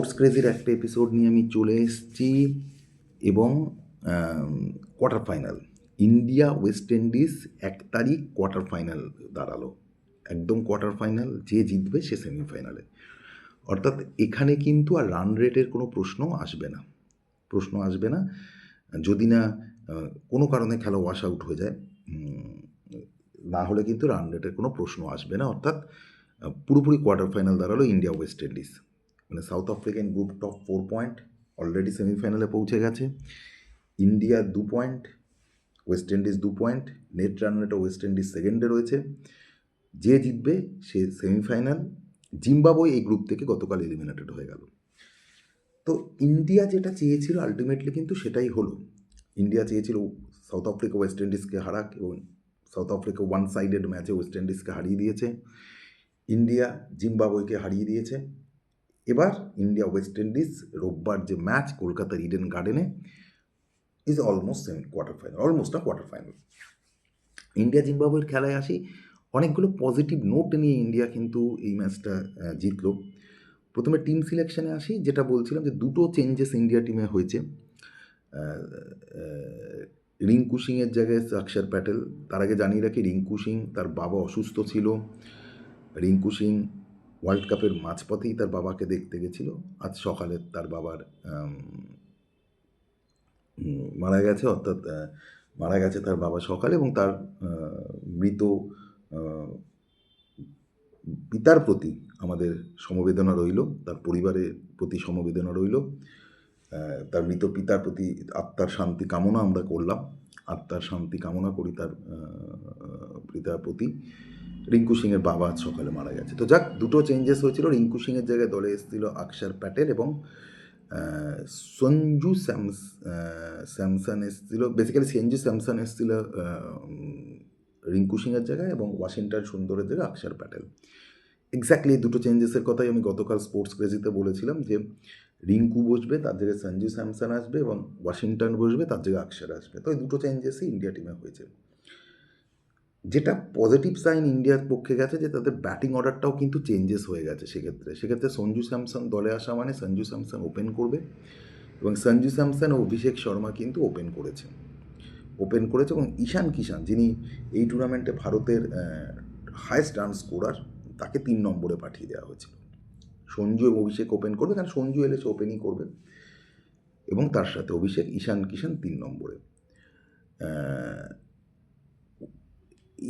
Sports ক্রেজির একটা episode নিয়ে আমি চলে এসেছি এবং quarter final India West Indies 1 তারিখ কোয়ার্টার ফাইনাল দাঁড়ালো। একদম কোয়ার্টার ফাইনাল, যে জিতবে সে সেমিফাইনালে। অর্থাৎ এখানে কিন্তু আর রান রেটের কোনো প্রশ্ন আসবে না যদি না কোনো কারণে খেলা ওয়াশ আউট হয়ে যায়। না হলে কিন্তু রান রেটের কোনো প্রশ্ন আসবে না। অর্থাৎ পুরোপুরি কোয়ার্টার ফাইনাল দাঁড়ালো ইন্ডিয়া ওয়েস্ট ইন্ডিজ। মানে south African group top 4 point, already সেমিফাইনালে পৌঁছে গেছে। India 2 point, West Indies 2 point, net run রেটে ওয়েস্ট ইন্ডিজ সেকেন্ডে রয়েছে। যে জিতবে সে সেমিফাইনাল। জিম্বাবুয়ে এই গ্রুপ থেকে গতকাল এলিমিনেটেড হয়ে গেল। তো ইন্ডিয়া যেটা চেয়েছিল আলটিমেটলি কিন্তু সেটাই হলো। ইন্ডিয়া চেয়েছিল সাউথ আফ্রিকা ওয়েস্ট ইন্ডিজকে হারাক, এবং সাউথ আফ্রিকা ওয়ান সাইডেড ম্যাচে ওয়েস্ট ইন্ডিজকে হারিয়ে দিয়েছে। ইন্ডিয়া জিম্বাবুয়েকে হারিয়ে দিয়েছে। এবার ইন্ডিয়া ওয়েস্ট ইন্ডিজ রোববার যে ম্যাচ কলকাতার ইডেন গার্ডেনে is almost quarter final. India জিম্বাবুয়ের খেলায় আসি। অনেকগুলো পজিটিভ নোট নিয়ে ইন্ডিয়া কিন্তু এই ম্যাচটা জিতল। প্রথমে টিম সিলেকশনে আসি, যেটা বলছিলাম যে দুটো চেঞ্জেস ইন্ডিয়া টিমে হয়েছে। রিঙ্কু সিংয়ের জায়গায় অক্ষর প্যাটেল। তার আগে জানিয়ে রাখি, রিঙ্কু সিং তার বাবা অসুস্থ ছিল। রিঙ্কু সিং ওয়ার্ল্ড কাপের মাঝপথেই তার বাবাকে দেখতে গেছিল। আজ সকালে তার বাবার মারা গেছে, অর্থাৎ মারা গেছে তার বাবা সকালে, এবং তার মৃত পিতার প্রতি আমাদের সমবেদনা রইল, তার পরিবারের প্রতি সমবেদনা রইল। তার মৃত পিতার প্রতি আত্মার শান্তি কামনা আমরা করলাম, আত্মার শান্তি কামনা করি তার পিতার প্রতি। রিঙ্কু সিংয়ের বাবা আজ সকালে মারা গেছে। তো যাক, দুটো চেঞ্জেস হয়েছিল। রিঙ্কু সিংয়ের জায়গায় দলে এসেছিল অক্ষর প্যাটেল এবং সঞ্জু স্যামসন এসেছিল। বেসিক্যালি সঞ্জু স্যামসন এসেছিল রিঙ্কু সিংয়ের জায়গায়, এবং ওয়াশিংটন সুন্দরের জায়গায় অক্ষর প্যাটেল। এক্স্যাক্টলি দুটো চেঞ্জেসের কথাই আমি গতকাল স্পোর্টস ক্রেজিতে বলেছিলাম, যে রিঙ্কু বসবে, তার জায়গায় সঞ্জু স্যামসন আসবে, এবং ওয়াশিংটন বসবে, তার জায়গায় অক্ষর আসবে। তো এই দুটো চেঞ্জেসই ইন্ডিয়া টিমে হয়েছে। যেটা পজিটিভ সাইন ইন্ডিয়ার পক্ষে গেছে, যে তাদের ব্যাটিং অর্ডারটাও কিন্তু চেঞ্জেস হয়ে গেছে। সেক্ষেত্রে সঞ্জু স্যামসন দলে আসা মানে সঞ্জু স্যামসন ওপেন করবে, এবং সঞ্জু স্যামসন ও অভিষেক শর্মা কিন্তু ওপেন করেছে। এবং ঈশান কিষান, যিনি এই টুর্নামেন্টে ভারতের হায়েস্ট রান স্কোরার, তাকে 3 নম্বরে পাঠিয়ে দেওয়া হয়েছিল। সঞ্জু এবং অভিষেক ওপেন করবে, কারণ সঞ্জু এলে সে ওপেনই করবে, এবং তার সাথে অভিষেক, ঈশান কিষান 3 নম্বরে।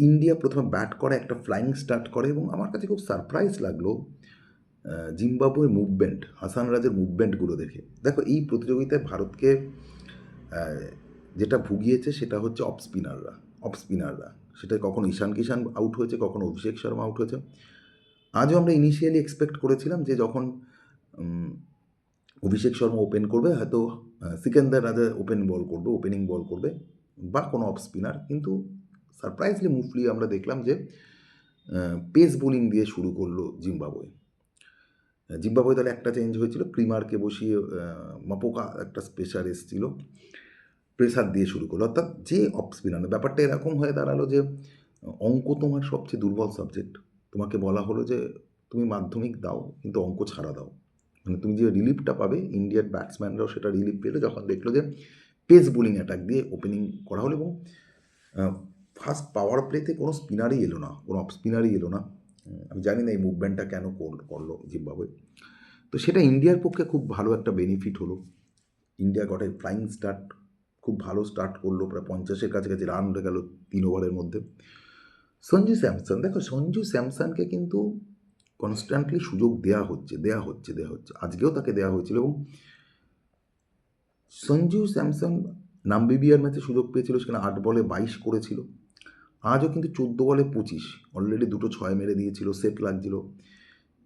ইন্ডিয়া প্রথমে ব্যাট করে একটা ফ্লাইং স্টার্ট করে, এবং আমার কাছে খুব সারপ্রাইজ লাগলো জিম্বাবুয়ের মুভমেন্ট, হাসান রাজের মুভমেন্টগুলো দেখে। দেখো, এই প্রতিযোগিতায় ভারতকে যেটা ভুগিয়েছে সেটা হচ্ছে অফ স্পিনাররা। সেটা কখনো ঈশান কিষান আউট হয়েছে, কখনো অভিষেক শর্মা আউট হয়েছে। আজও আমরা ইনিশিয়ালি এক্সপেক্ট করেছিলাম যে যখন অভিষেক শর্মা ওপেন করবে, হয়তো সিকান্দার রাজা ওপেনিং বল করবে, বা কোনো অফ স্পিনার। কিন্তু সারপ্রাইজলি মুভলি আমরা দেখলাম যে পেস বোলিং দিয়ে শুরু করলো জিম্বাবুয়ে দলে একটা চেঞ্জ হয়েছিল, প্রিমারকে বসিয়ে মাপোকা একটা স্পেশার এসেছিল, প্রেসার দিয়ে শুরু করলো। অর্থাৎ যে অফ স্পিনার, ব্যাপারটা এরকম হয়ে দাঁড়ালো যে অঙ্ক তোমার সবচেয়ে দুর্বল সাবজেক্ট। তোমাকে বলা হলো যে তুমি মাধ্যমিক দাও, কিন্তু অঙ্ক ছাড়া দাও। মানে তুমি যে রিলিফটা পাবে, ইন্ডিয়ার ব্যাটসম্যানরাও সেটা রিলিফ পেলো যখন দেখলো যে পেস বোলিং অ্যাটাক দিয়ে ওপেনিং করা হলো, এবং ফার্স্ট পাওয়ার প্লেতে কোনো স্পিনারই এলো না, কোনো অফ স্পিনারই এলো না। আমি জানি না এই মুভমেন্টটা কেন করলো জিম্বাবুয়ে। তো সেটা ইন্ডিয়ার পক্ষে খুব ভালো একটা বেনিফিট হলো। India got a flying start, খুব ভালো স্টার্ট করলো, প্রায় 50-এর কাছাকাছি রান উঠে গেল 3 ওভারের মধ্যে। সঞ্জু স্যামসনকে কিন্তু কনস্ট্যান্টলি সুযোগ দেওয়া হচ্ছে। আজকেও তাকে দেওয়া হয়েছিল, এবং সঞ্জু স্যামসন নাম্বিবিয়ার ম্যাচে সুযোগ পেয়েছিল, সেখানে 8 বলে 22 করেছিল। আজও কিন্তু 14 বলে 25, অলরেডি 2 6 মেরে দিয়েছিল, সেট লাগছিল।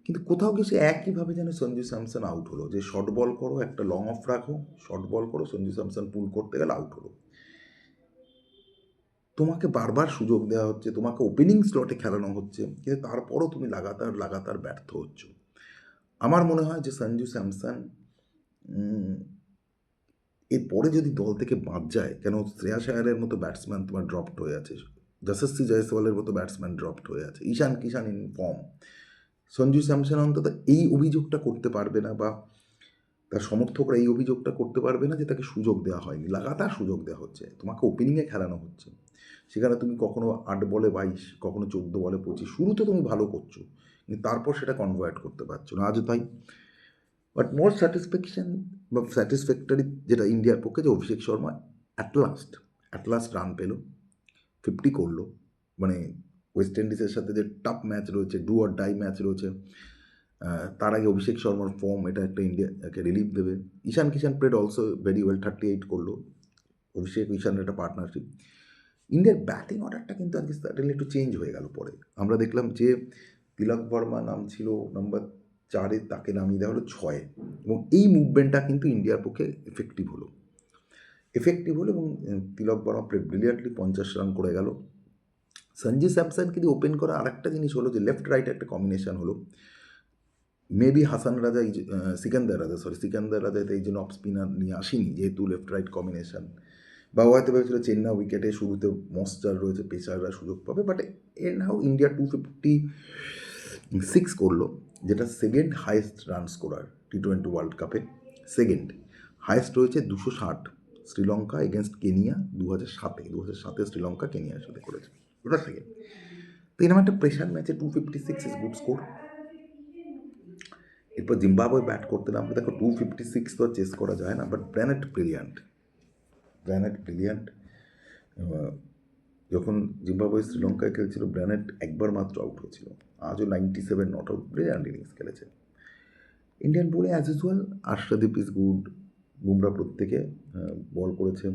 কিন্তু কোথাও গিয়ে সে একইভাবে যেন সঞ্জু স্যামসন আউট হলো, যে শর্ট বল করো, একটা লং অফ রাখো, শর্ট বল করো, সঞ্জু স্যামসন পুল করতে গেলে আউট হলো। তোমাকে বারবার সুযোগ দেওয়া হচ্ছে, তোমাকে ওপেনিং স্লটে খেলানো হচ্ছে, কিন্তু তারপরও তুমি লাগাতার ব্যর্থ হচ্ছ। আমার মনে হয় যে সঞ্জু স্যামসন এরপরে যদি দল থেকে বাদ যায়, কেন শ্রেয়াস আয়ারের মতো ব্যাটসম্যান তোমার ড্রপড হয়ে আছে, যশস্বী জয়সওয়ালের মতো ব্যাটসম্যান ড্রপড হয়ে আছে, ঈশান কিষান ইন ফর্ম, সঞ্জু স্যামসন অন্তত এই অভিযোগটা করতে পারবে না, বা তার সমর্থকরা এই অভিযোগটা করতে পারবে না যে তাকে সুযোগ দেওয়া হয়নি। লাগাতার সুযোগ দেওয়া হচ্ছে, তোমাকে ওপেনিংয়ে খেলানো হচ্ছে, সেখানে তুমি কখনো 8 বলে 22, কখনো 14 বলে 25, শুরুতে তুমি ভালো করছো, কিন্তু তারপর সেটা কনভার্ট করতে পারছো না, আজও তাই। বাট মোর স্যাটিসফ্যাকশন বা স্যাটিসফ্যাক্টরি যেটা ইন্ডিয়ার পক্ষে, যে Abhishek Sharma at last run পেল, 50 করলো। মানে ওয়েস্ট ইন্ডিজের সাথে যে টাফ ম্যাচ রয়েছে, ডু অর ডাই ম্যাচ রয়েছে, তার আগে অভিষেক শর্মার ফর্ম এটা একটা ইন্ডিয়াকে রিলিফ দেবে। ঈশান কিষান প্লেড অলসো ভেরি ওয়েল, 38 করলো। অভিষেক ঈশানের একটা পার্টনারশিপ। ইন্ডিয়ার ব্যাটিং অর্ডারটা কিন্তু আজকে সাডেনলি একটু চেঞ্জ হয়ে গেল পরে। আমরা দেখলাম যে তিলক বর্মা নাম ছিল নাম্বার 4-এ, তাকে নামিয়ে দেওয়া হলো 6-এ, এবং এই মুভমেন্টটা কিন্তু ইন্ডিয়ার পক্ষে এফেক্টিভ হলো এবং তিলক বর্মা প্লেড ব্রিলিয়ান্টলি, 50 রান করে গেল। সঞ্জু স্যামসনকে দিয়ে ওপেন করা আরেকটা জিনিস হলো যে লেফট রাইট একটা কম্বিনেশন হলো। মেবি হাসান রাজা সিকান্দার রাজা এই জন্য অফ স্পিনার নিয়ে আসেনি, যেহেতু লেফট রাইট কম্বিনেশন, বা হয়তো ভেবেছিল চেন্নাই উইকেটে শুরুতে মস্টার রয়েছে, পেসাররা সুযোগ পাবে। বাট এর নাও ইন্ডিয়া 256 করলো, যেটা second highest run scorer T20 world কাপে। সেকেন্ড হাইয়েস্ট রয়েছে 260 শ্রীলঙ্কা এগেনস্ট কেনিয়া 2007-এ শ্রীলঙ্কা কেনিয়ার সাথে করেছে, ওটা সেকেন্ড। তো এরকম একটা প্রেশার ম্যাচে 256 ইজ গুড স্কোর। এরপর জিম্বাবুয়ে ব্যাট করতে নামলে দেখো 256 তো চেস করা যায় না, বাট ব্র্যানেট ব্রিলিয়ান্ট। যখন জিম্বাবুয়ে শ্রীলঙ্কায় খেলছিল, ব্র্যানেট একবার মাত্র আউট হয়েছিল, আজও 97 নট আউট, ব্রিলিয়ান্ট ইনিংস খেলেছে। ইন্ডিয়ান বোলে as usual Arshdeep is good, Bumrah প্রত্যেকে বল করেছে,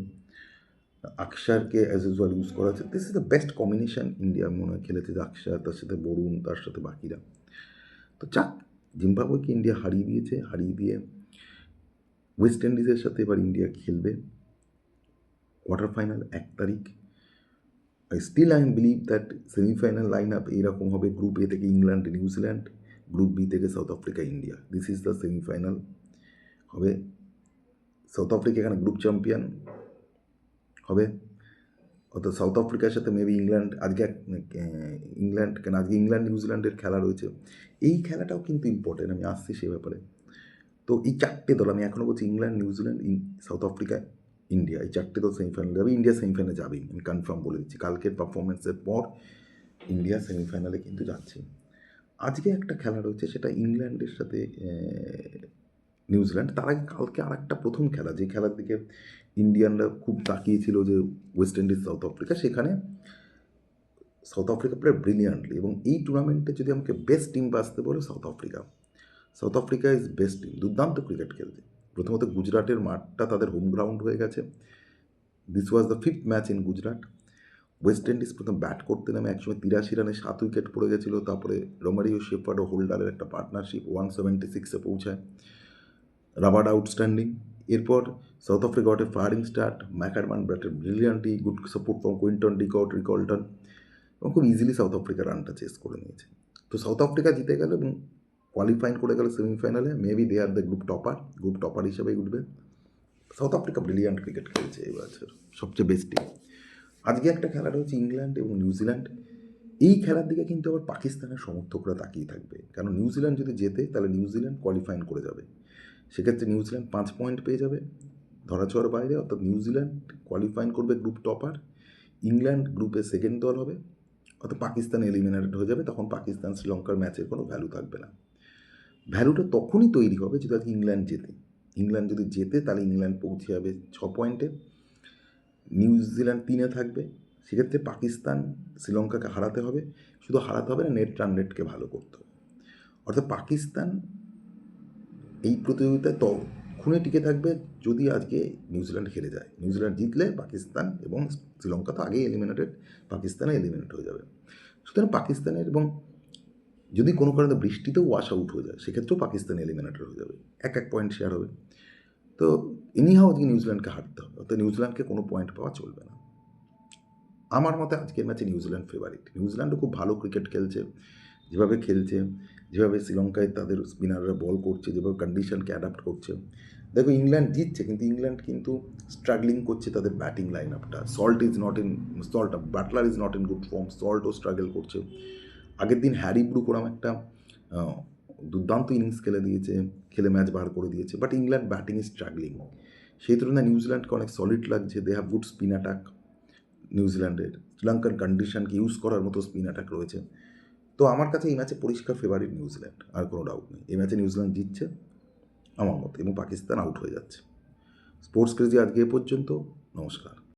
আকসারকে অ্যাজ ইউজুয়াল ইউজ করা হচ্ছে। This is the best combination India মনে হয় খেলেছে, যে আকসার, তার সাথে বরুণ, তার সাথে বাকিরা। তো যাক, জিম্বাবুয়েকে ইন্ডিয়া হারিয়ে দিয়ে ওয়েস্ট ইন্ডিজের সাথে এবার ইন্ডিয়া খেলবে কোয়ার্টার ফাইনাল 1 তারিখ। I believe that semifinal line up এইরকম হবে। গ্রুপ এ থেকে ইংল্যান্ড, নিউজিল্যান্ড, গ্রুপ বি থেকে south Africa, India. This is the semifinal হবে। সাউথ আফ্রিকা এখানে গ্রুপ চ্যাম্পিয়ন হবে, অর্থাৎ সাউথ আফ্রিকার সাথে মেবি ইংল্যান্ড, আজকে ইংল্যান্ড নিউজিল্যান্ডের খেলা রয়েছে। এই খেলাটাও কিন্তু ইম্পর্টেন্ট, আমি আসছি সে ব্যাপারে। তো এই 4টে দল, আমি এখনও বলছি England, New Zealand, south Africa, India, এই 4টে দল সেমিফাইনালে যাবে। ইন্ডিয়া সেমিফাইনালে যাবেই, আমি কনফার্ম বলে দিচ্ছি। কালকের পারফরমেন্সের পর ইন্ডিয়া সেমিফাইনালে কিন্তু যাচ্ছে। আজকে একটা খেলা রয়েছে, সেটা ইংল্যান্ডের সাথে নিউজিল্যান্ড। তার আগে কালকে আর একটা প্রথম খেলা, যে খেলার দিকে ইন্ডিয়ানরা খুব তাকিয়েছিল, যে ওয়েস্ট ইন্ডিজ সাউথ আফ্রিকা। সেখানে সাউথ আফ্রিকা প্লেয়ার ব্রিলিয়ান্টলি, এবং এই টুর্নামেন্টে যদি আমাকে বেস্ট টিম বাঁচতে বলে, south Africa is best team, দুর্দান্ত ক্রিকেট খেলছে। প্রথমত গুজরাটের মাঠটা তাদের হোম গ্রাউন্ড হয়ে গেছে। This was the 5th match in Gujarat. West Indies প্রথম ব্যাট করতে নামে একসময় 83 রানে 7 উইকেট পড়ে গেছিলো। তারপরে রোমারিও শেফার্ড ও হোল্ডারের একটা পার্টনারশিপ 176-এ পৌঁছায়, রাবার্ড আউটস্ট্যান্ডিং। এরপর South Africa got a firing start, Markram batted brilliantly, good support from Quinton Rickelton, এবং খুব ইজিলি সাউথ আফ্রিকা রানটা চেস করে নিয়েছে। তো সাউথ আফ্রিকা জিতে গেল এবং কোয়ালিফাইন করে গেল সেমিফাইনালে। Maybe they are the group topper হিসেবেই উঠবে। সাউথ আফ্রিকা ব্রিলিয়ান্ট ক্রিকেট খেলছে এই বছর, সবচেয়ে বেস্ট টিম। আজকে একটা খেলা রয়েছে ইংল্যান্ড এবং নিউজিল্যান্ড। এই খেলার দিকে কিন্তু আবার পাকিস্তানের সমর্থকরা তাকিয়ে থাকবে, কারণ নিউজিল্যান্ড যদি জেতে তাহলে নিউজিল্যান্ড কোয়ালিফাইন করে যাবে। সেক্ষেত্রে নিউজিল্যান্ড 5 পয়েন্ট পেয়ে যাবে ধরাছোঁয়ার বাইরে, অর্থাৎ নিউজিল্যান্ড কোয়ালিফাইন করবে গ্রুপ টপার, ইংল্যান্ড গ্রুপে সেকেন্ড দল হবে, অর্থাৎ পাকিস্তান এলিমিনেটেড হয়ে যাবে। তখন পাকিস্তান শ্রীলঙ্কার ম্যাচের কোনো ভ্যালু থাকবে না। ভ্যালুটা তখনই তৈরি হবে যদি আজকে ইংল্যান্ড যদি জেতে তাহলে ইংল্যান্ড পৌঁছে যাবে 6 পয়েন্টে, নিউজিল্যান্ড 3-এ থাকবে। সেক্ষেত্রে পাকিস্তান শ্রীলঙ্কাকে হারাতে হবে, শুধু হারাতে হবে না, নেট রান রেটকে ভালো করতে হবে। অর্থাৎ পাকিস্তান এই প্রতিযোগিতায় তখনই টিকে থাকবে যদি আজকে নিউজিল্যান্ড হেরে যায়। নিউজিল্যান্ড জিতলে পাকিস্তান এবং শ্রীলঙ্কা তো আগেই এলিমিনেটেড, পাকিস্তানে এলিমিনেট হয়ে যাবে। সুতরাং পাকিস্তানের, এবং যদি কোনো কারণে বৃষ্টিতেও ওয়াশ আউট হয়ে যায়, সেক্ষেত্রেও পাকিস্তান এলিমিনেটেড হয়ে যাবে, 1 পয়েন্ট শেয়ার হবে। তো এনিহাও আজকে নিউজিল্যান্ডকে হারতে হবে, অর্থাৎ নিউজিল্যান্ডকে কোনো পয়েন্ট পাওয়া চলবে না। আমার মতে আজকের ম্যাচে নিউজিল্যান্ড ফেভারিট। নিউজিল্যান্ডও খুব ভালো ক্রিকেট খেলছে, যেভাবে খেলছে, যেভাবে শ্রীলঙ্কায় তাদের স্পিনাররা বল করছে, যেভাবে কন্ডিশনকে অ্যাডাপ্ট করছে। দেখো ইংল্যান্ড জিতছে, কিন্তু ইংল্যান্ড কিন্তু স্ট্রাগলিং করছে তাদের ব্যাটিং লাইন আপটা। Buttler is not in good form, সল্টও স্ট্রাগল করছে। আগের দিন হ্যারি ব্রুক ওরম একটা দুর্দান্ত ইনিংস খেলে ম্যাচ বার করে দিয়েছে, but England batting is struggling. সেই তুলনায় নিউজিল্যান্ডকে অনেক সলিড লাগছে, they have good spin attack. নিউজিল্যান্ডের শ্রীলঙ্কার কন্ডিশনকে ইউজ করার মতো স্পিন অ্যাটাক রয়েছে। তো আমার কাছে এই ম্যাচে পরিষ্কার ফেভারিট নিউজিল্যান্ড, আর কোনো ডাউট নেই। এই ম্যাচে নিউজিল্যান্ড জিতছে আমার মতে, এবং পাকিস্তান আউট হয়ে যাচ্ছে। স্পোর্টস ক্রেজি আজকে এ পর্যন্ত। নমস্কার।